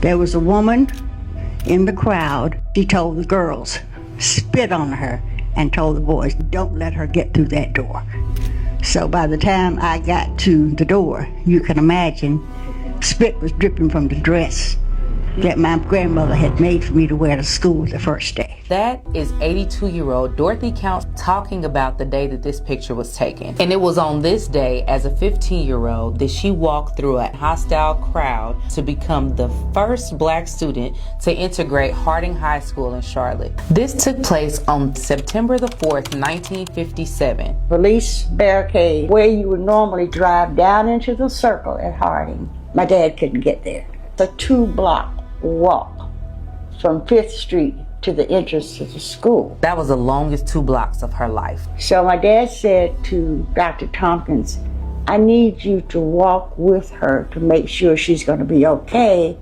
There was a woman in the crowd. She told the girls, spit on her, and told the boys, don't let her get through that door. So by the time I got to the door, you can imagine spit was dripping from the dress that my grandmother had made for me to wear to school the first day. That is 82-year-old Dorothy Counts talking about the day that this picture was taken. And it was on this day, as a 15-year-old, that she walked through a hostile crowd to become the first black student to integrate Harding High School in Charlotte. This took place on September the 4th, 1957. Police barricade where you would normally drive down into the circle at Harding. My dad couldn't get there. It's a 2-block walk from 5th Street to the entrance to the school. That was the longest 2 blocks of her life. So my dad said to Dr. Tompkins, I need you to walk with her to make sure she's going to be okay,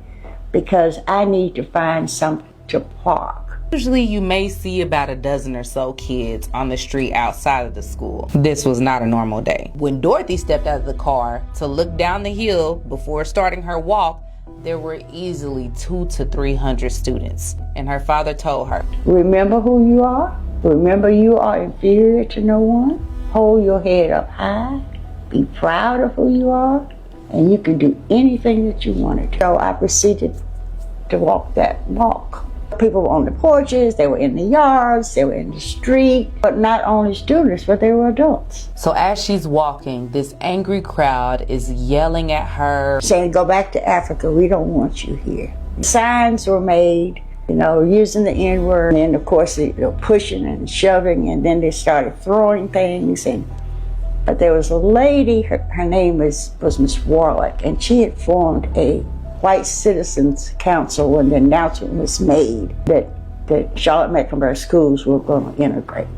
because I need to find something to park. Usually you may see about a dozen or so kids on the street outside of the school. This was not a normal day. When Dorothy stepped out of the car to look down the hill before starting her walk, there were easily 200 to 300 students. And her father told her, remember who you are. Remember you are inferior to no one. Hold your head up high. Be proud of who you are. And you can do anything that you want to. So I proceeded to walk that walk. People were on the porches, they were in the yards, they were in the street, but not only students, but they were adults. So as she's walking, this angry crowd is yelling at her, saying, go back to Africa, we don't want you here. Signs were made, using the N-word, and then of course they were pushing and shoving, and then they started throwing things. But there was a lady, her name was Miss Warlick, and she had formed a White Citizens Council when the announcement was made that Charlotte Mecklenburg schools were going to integrate.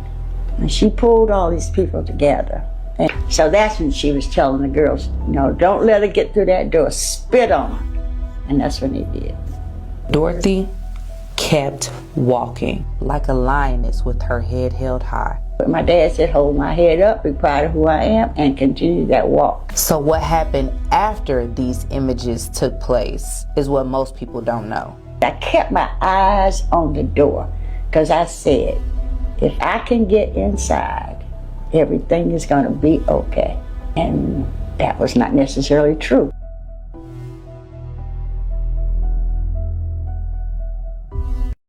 And she pulled all these people together. And so that's when she was telling the girls, don't let her get through that door, spit on her. And that's when they did. Dorothy kept walking like a lioness with her head held high. But my dad said, hold my head up, be proud of who I am, and continue that walk. So what happened after these images took place is what most people don't know. I kept my eyes on the door because I said, if I can get inside, everything is going to be okay. And that was not necessarily true.